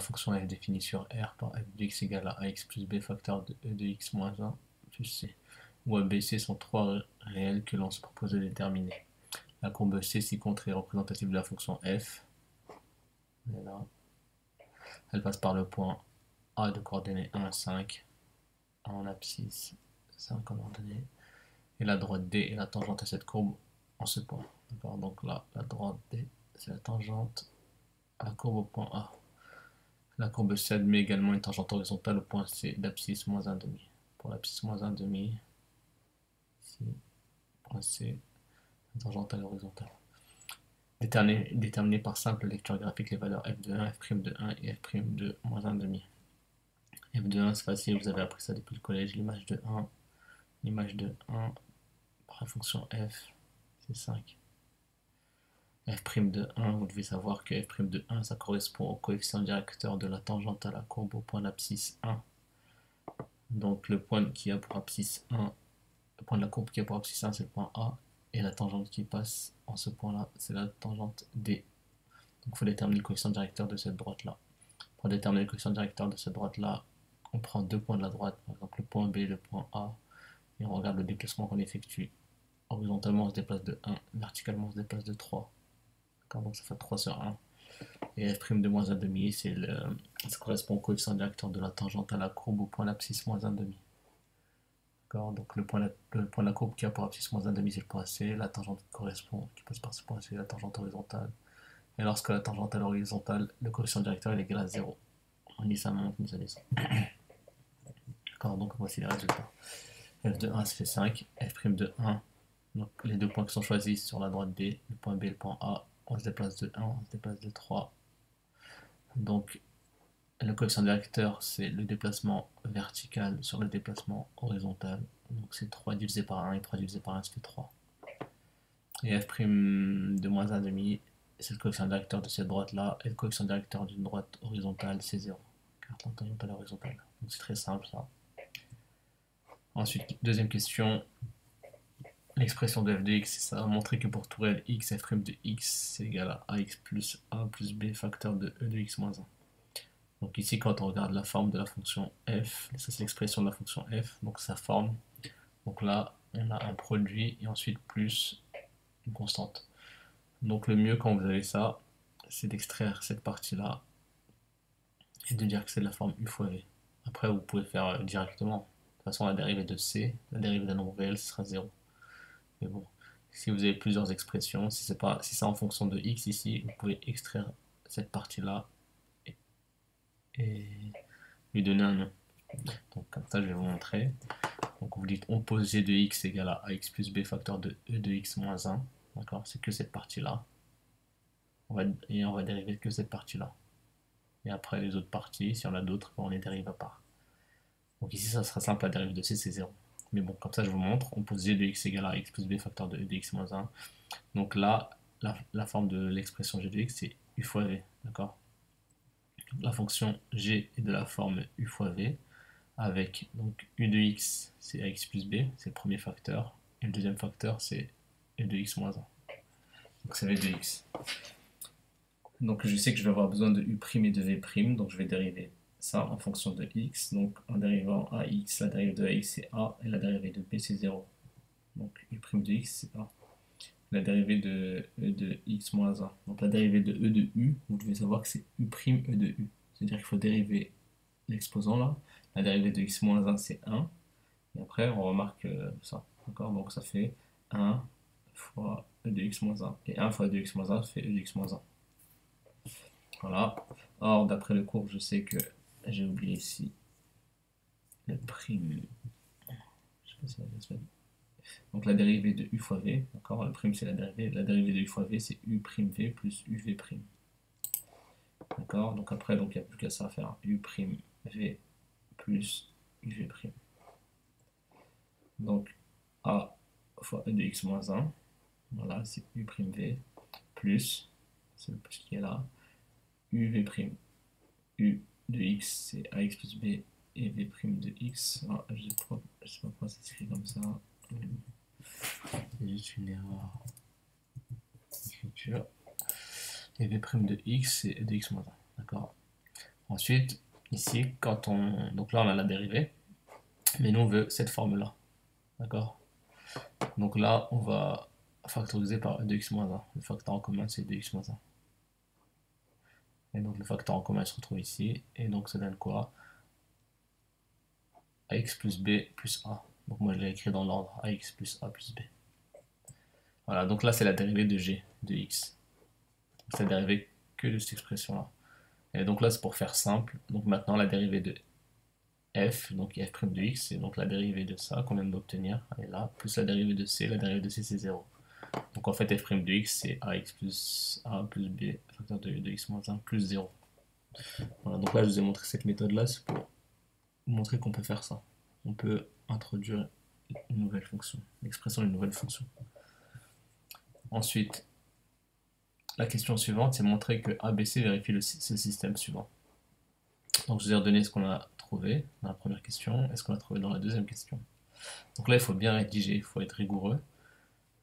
fonction f définie sur R par f de x égale à ax plus b facteur de e de x moins 1 plus c, où a, b, c sont trois réels que l'on se propose de déterminer. La courbe c ci-contre est représentative de la fonction f. Là. Elle passe par le point A de coordonnées 1, 5, en abscisse 5 en ordonnée, et la droite D est la tangente à cette courbe en ce point. Donc là, la droite D, c'est la tangente à la courbe au point A. La courbe C admet également une tangente horizontale au point C d'abscisse moins 1,5. Pour l'abscisse moins 1,5, ici, point C, tangente à l'horizontale. Déterminer par simple lecture graphique les valeurs f de 1, f' de 1 et f' de moins 1,5. f de 1, c'est facile, vous avez appris ça depuis le collège, l'image de 1 par la fonction f, c'est 5. f' de 1, vous devez savoir que f' de 1, ça correspond au coefficient directeur de la tangente à la courbe au point d'abscisse 1. Donc le point qui a pour abscisse 1, le point de la courbe qui a pour abscisse 1, c'est le point A, et la tangente qui passe en ce point-là, c'est la tangente D. Donc il faut déterminer le coefficient directeur de cette droite-là. Pour déterminer le coefficient directeur de cette droite-là, on prend deux points de la droite, par exemple le point B et le point A, et on regarde le déplacement qu'on effectue. Horizontalement, on se déplace de 1, verticalement, on se déplace de 3. Donc ça fait 3 sur 1. Et f' de moins 1,5, ça correspond au coefficient directeur de la tangente à la courbe au point d'abscisse moins 1,5. Donc le point de la courbe qui a pour abscisse moins 1,5, c'est le point C. La tangente qui correspond, qui passe par ce point C, la tangente horizontale. Et lorsque la tangente est à l'horizontale, le coefficient directeur est égal à 0. Ni ça monte, ni ça descend. Donc voici les résultats. f de 1, ça fait 5. f' de 1, donc les deux points qui sont choisis sur la droite D, le point B et le point A, on se déplace de 1, on se déplace de 3. Donc le coefficient directeur, c'est le déplacement vertical sur le déplacement horizontal. Donc c'est 3 divisé par 1 et 3 divisé par 1, ça fait 3. Et f' de moins 1,5, c'est le coefficient directeur de cette droite-là. Et le coefficient directeur d'une droite horizontale, c'est 0. Car la tangente à l'horizontale. Donc c'est très simple ça. Ensuite, deuxième question. L'expression de f de x, ça va montrer que pour tout réel x, f' de x c'est égal à ax plus a plus b facteur de e de x moins 1. Donc ici, quand on regarde la forme de la fonction f, ça c'est l'expression de la fonction f, donc sa forme. Donc là, on a un produit et ensuite plus une constante. Donc le mieux quand vous avez ça, c'est d'extraire cette partie-là et de dire que c'est de la forme u fois v. Après, vous pouvez faire directement. De toute façon, la dérivée de c, la dérivée d'un nombre réel, ce sera 0. Mais bon, si vous avez plusieurs expressions, si c'est en fonction de x ici, vous pouvez extraire cette partie-là et lui donner un nom. Donc comme ça, je vais vous montrer. Donc vous dites on pose g de x égale à ax plus b facteur de e de x moins 1. D'accord, c'est que cette partie-là. Et on va dériver que cette partie-là. Et après les autres parties, si on a d'autres, on les dérive à part. Donc ici, ça sera simple, la dérive de c, c'est 0. Mais bon, comme ça, je vous montre. On pose g de x égale à x plus b facteur de e de x moins 1. Donc là, la forme de l'expression g de x, c'est u fois v. D'accord. La fonction g est de la forme u fois v, avec donc u de x, c'est ax plus b, c'est le premier facteur. Et le deuxième facteur, c'est e de x moins 1. Donc c'est v de x. Donc je sais que je vais avoir besoin de u' et de v', donc je vais dériver ça en fonction de x. Donc en dérivant ax, la dérivée de ax c'est a, et la dérivée de b c'est 0. Donc u' de x c'est a. La dérivée de e de x moins 1. Donc la dérivée de e de u, vous devez savoir que c'est u' e de u. C'est-à-dire qu'il faut dériver l'exposant là. La dérivée de x moins 1 c'est 1. Et après on remarque ça. D'accord. Donc ça fait 1 fois e de x moins 1. Et 1 fois e de x moins 1 fait e de x moins 1. Voilà. Or, d'après le cours, je sais que j'ai oublié ici le prime. Je sais pas si la semaine. Donc la dérivée de u fois v, d'accord, le prime c'est la dérivée de u fois v c'est u' v plus uv'. D'accord, donc après il n'y a plus qu'à ça à faire, u' v plus uv'. Donc a fois e de x moins 1, voilà, c'est u' v plus, c'est le plus qui est là, uv'. U de x c'est ax plus b et v' de x. Ah, je sais pas pourquoi c'est écrit comme ça. C'est juste une erreur d'écriture. Et v' de x c'est e de x moins 1. D'accord. Ensuite, ici, donc là on a la dérivée, mais nous on veut cette forme-là, d'accord? Donc là, on va factoriser par e de x moins 1. Le facteur en commun, c'est e de x moins 1. Et donc le facteur en commun se retrouve ici, et donc ça donne quoi? Ax plus b plus a. Donc moi je l'ai écrit dans l'ordre, ax plus a plus b. Voilà, donc là c'est la dérivée de g de x. C'est la dérivée que de cette expression-là. Et donc là c'est pour faire simple. Donc maintenant la dérivée de f, donc f' de x, c'est donc la dérivée de ça qu'on vient d'obtenir, elle est là, plus la dérivée de c c'est 0. Donc en fait f' de x c'est ax plus a plus b, facteur de x moins 1 plus 0. Voilà, donc là je vous ai montré cette méthode-là, c'est pour montrer qu'on peut faire ça. On peut introduire une nouvelle fonction, l'expression d'une nouvelle fonction. Ensuite, la question suivante, c'est montrer que ABC vérifie ce système suivant. Donc je vous ai redonné ce qu'on a trouvé dans la première question et ce qu'on a trouvé dans la deuxième question. Donc là, il faut bien rédiger, il faut être rigoureux.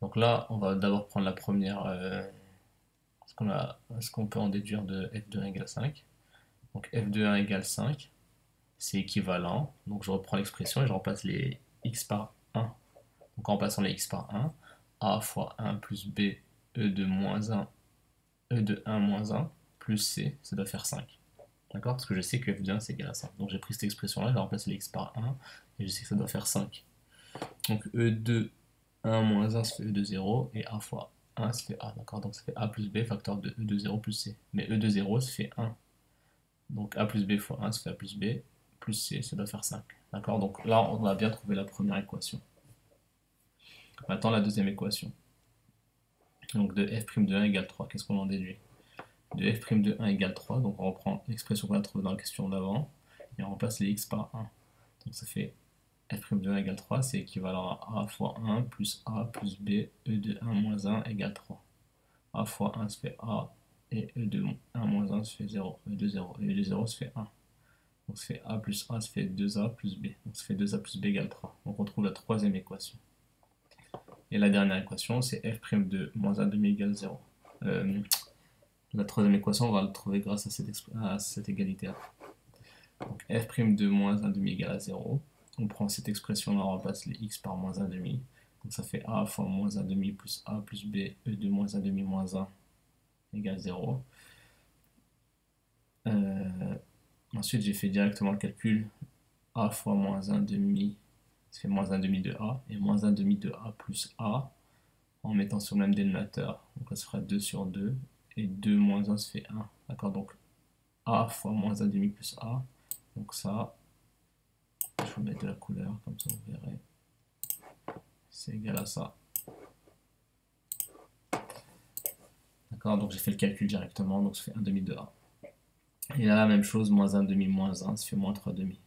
Donc là, on va d'abord prendre la première, ce qu'on peut en déduire de f de 1 égale 5. Donc f de 1 égale 5, c'est équivalent. Donc je reprends l'expression et je remplace les x par 1. Donc en remplaçant les x par 1, a fois 1 plus b, e de moins 1, e de 1 moins 1, plus c, ça doit faire 5. D'accord? Parce que je sais que f de 1 c'est égal à 5. Donc j'ai pris cette expression-là, j'ai remplacé les x par 1, et je sais que ça doit faire 5. Donc e de 1 moins 1 ça fait e de 0, et a fois 1 ça fait a. D'accord? Donc ça fait a plus b, facteur de e de 0 plus c. Mais e de 0 ça fait 1. Donc a plus b fois 1 ça fait a plus b, plus c, ça doit faire 5. D'accord? Donc là on a bien trouvé la première équation. Maintenant la deuxième équation. Donc de f' de 1 égale 3, qu'est-ce qu'on en déduit? De f' de 1 égale 3, donc on reprend l'expression qu'on a trouvée dans la question d'avant, et on remplace les x par 1. Donc ça fait f' de 1 égale 3, c'est équivalent à a fois 1 plus a plus b, e de 1 moins 1 égale 3. A fois 1 ça fait a, et e de 1 moins 1 ça fait 0, e de 0, et e de 0 ça fait 1. Donc ça fait a plus a, ça fait 2a plus b. Donc ça fait 2a plus b égale 3. Donc on trouve la troisième équation. Et la dernière équation, c'est f' de moins 1 demi égale 0. La troisième équation, on va la trouver grâce à cette égalité-là. Donc f' de moins 1 demi égale à 0. On prend cette expression-là, on remplace les x par moins 1 demi. Donc ça fait a fois moins 1 demi plus a plus b, e de moins 1 demi moins 1 égale 0. Ensuite, j'ai fait directement le calcul. A fois moins 1 demi, ça fait moins 1 demi de a. Et moins 1 demi de a plus a, en mettant sur le même dénominateur. Donc là, ça fera 2 sur 2. Et 2 moins 1, ça fait 1. D'accord? Donc a fois moins 1 demi plus a. Donc ça, je vais mettre de la couleur, comme ça vous verrez. C'est égal à ça. D'accord? Donc j'ai fait le calcul directement, donc ça fait 1 demi de a. Et là, la même chose, moins 1 demi moins 1, ça fait moins 3 demi.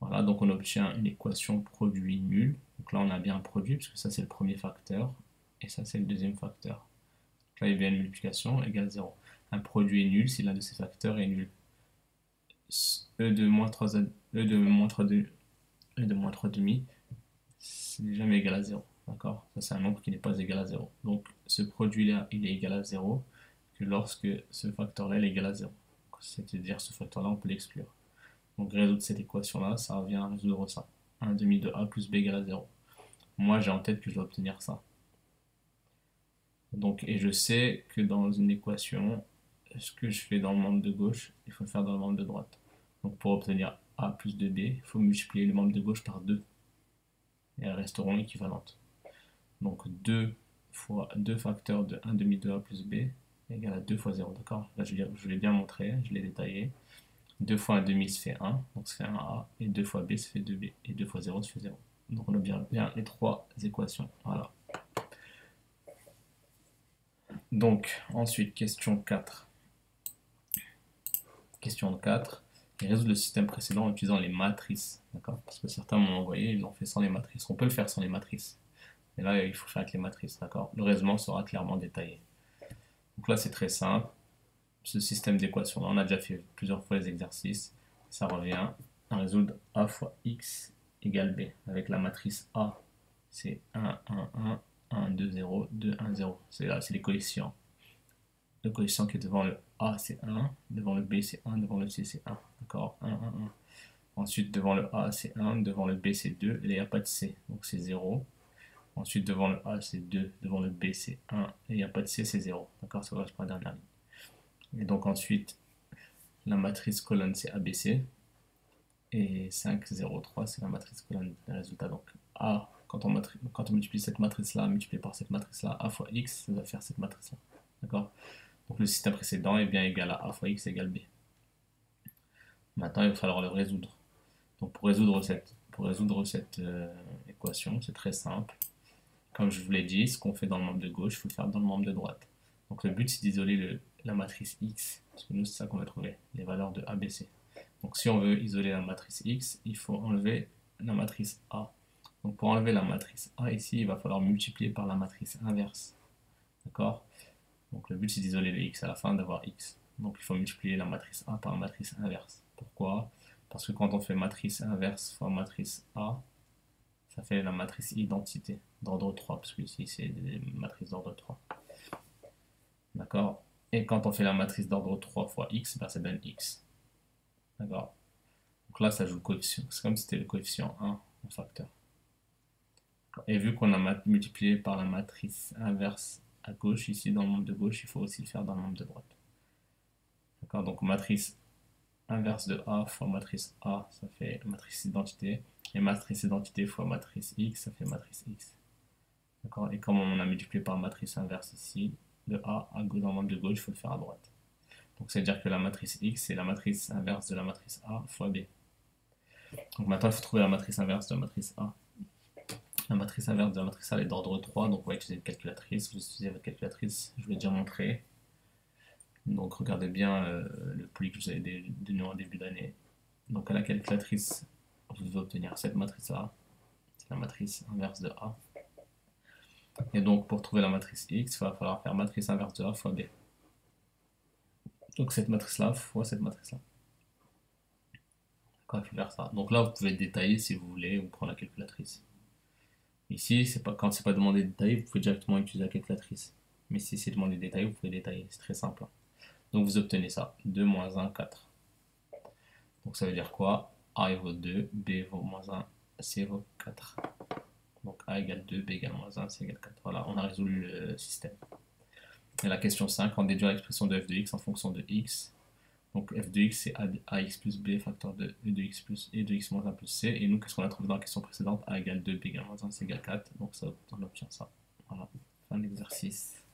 Voilà, donc on obtient une équation produit nul. Donc là, on a bien un produit, parce que ça, c'est le premier facteur, et ça, c'est le deuxième facteur. Donc là, il y a bien une multiplication égale 0. Un produit est nul si l'un de ces facteurs est nul. E de moins 3, e de moins 3, e de moins 3 demi, c'est jamais égal à 0. D'accord? Ça, c'est un nombre qui n'est pas égal à 0. Donc, ce produit-là, il est égal à 0 que lorsque ce facteur-là est égal à 0. C'est-à-dire, ce facteur-là, on peut l'exclure. Donc, résoudre cette équation-là, ça revient à résoudre ça. 1 demi de a plus b égale à 0. Moi, j'ai en tête que je dois obtenir ça. Donc, et je sais que dans une équation, ce que je fais dans le membre de gauche, il faut le faire dans le membre de droite. Donc, pour obtenir a plus 2b, il faut multiplier le membre de gauche par 2. Et elles resteront équivalentes. Donc 2 fois 2 facteurs de 1 demi de a plus b égale à 2 fois 0, d'accord? Là je l'ai bien montré, je l'ai détaillé. 2 fois 1 demi ça fait 1, donc ça fait 1a, et 2 fois b ça fait 2b, et 2 fois 0 ça fait 0. Donc on a bien les trois équations, voilà. Donc ensuite, question 4. Question 4, et résoudre le système précédent en utilisant les matrices, d'accord? Parce que certains m'ont envoyé, ils l'ont fait sans les matrices. On peut le faire sans les matrices. Et là, il faut faire avec les matrices, d'accord? Le raisonnement sera clairement détaillé. Donc là, c'est très simple. Ce système d'équations, on a déjà fait plusieurs fois les exercices. Ça revient à résoudre a fois x égale b. Avec la matrice A, c'est 1, 1, 1, 1, 2, 0, 2, 1, 0. C'est les coefficients. Le coefficient qui est devant le A c'est 1, devant le B c'est 1, devant le C c'est 1. D'accord? 1, 1, 1. Ensuite, devant le A c'est 1, devant le B c'est 2, et là il n'y a pas de C, donc c'est 0. Ensuite, devant le A c'est 2, devant le B c'est 1, et il n'y a pas de C, c'est 0. D'accord? Ça correspond à la dernière ligne. Et donc ensuite, la matrice colonne c'est ABC, et 5, 0, 3 c'est la matrice colonne des résultats. Donc A, quand on multiplie cette matrice-là, multiplié par cette matrice-là, A fois X, ça va faire cette matrice-là. D'accord? Donc le système précédent est bien égal à A fois X égale B. Maintenant, il va falloir le résoudre. Donc pour résoudre cette équation, c'est très simple. Comme je vous l'ai dit, ce qu'on fait dans le membre de gauche, il faut le faire dans le membre de droite. Donc le but, c'est d'isoler la matrice X, parce que nous, c'est ça qu'on va trouver, les valeurs de A, B, C. Donc si on veut isoler la matrice X, il faut enlever la matrice A. Donc pour enlever la matrice A ici, il va falloir multiplier par la matrice inverse. D'accord? Donc le but, c'est d'isoler le X à la fin, d'avoir X. Donc il faut multiplier la matrice A par la matrice inverse. Pourquoi? Parce que quand on fait matrice inverse fois matrice A, ça fait la matrice identité d'ordre 3, parce que ici c'est des matrices d'ordre 3. D'accord? Et quand on fait la matrice d'ordre 3 fois x, ben ça donne x. D'accord? Donc là, ça joue le coefficient. C'est comme si c'était le coefficient 1 en facteur. Et vu qu'on a multiplié par la matrice inverse à gauche, ici dans le membre de gauche, il faut aussi le faire dans le membre de droite. D'accord? Donc matrice inverse de A fois matrice A, ça fait matrice identité. Et matrice identité fois matrice X, ça fait matrice X. D'accord? Et comme on a multiplié par matrice inverse ici, de A à gauche, dans le membre de gauche, il faut le faire à droite. Donc ça veut dire que la matrice X, c'est la matrice inverse de la matrice A fois B. Donc maintenant, il faut trouver la matrice inverse de la matrice A. La matrice inverse de la matrice A est d'ordre 3, donc on va utiliser une calculatrice. Vous utilisez votre calculatrice, je vous l'ai déjà montré. Donc regardez bien le pli que je vous avais donné en début d'année. Donc à la calculatrice, vous devez obtenir cette matrice-là. C'est la matrice inverse de A. Et donc pour trouver la matrice X, il va falloir faire matrice inverse de A fois B. Donc cette matrice-là fois cette matrice-là. Quand il faut faire ça. Donc là, vous pouvez détailler si vous voulez, ou prendre la calculatrice. Ici, quand c'est pas demandé de détailler, vous pouvez directement utiliser la calculatrice. Mais si c'est demandé de détailler, vous pouvez détailler. C'est très simple. Donc vous obtenez ça. 2 moins 1, 4. Donc ça veut dire quoi? A vaut 2, B vaut moins 1, C vaut 4. Donc A égale 2, B égale moins 1, C égale 4. Voilà, on a résolu le système. Et la question 5, en déduire l'expression de f de x en fonction de x. Donc f de x c'est ax plus b facteur de e de x plus e de x moins 1 plus c. Et nous, qu'est-ce qu'on a trouvé dans la question précédente? A égale 2, b égale moins 1, c égale 4. Donc ça, on obtient ça. Voilà, fin de l'exercice.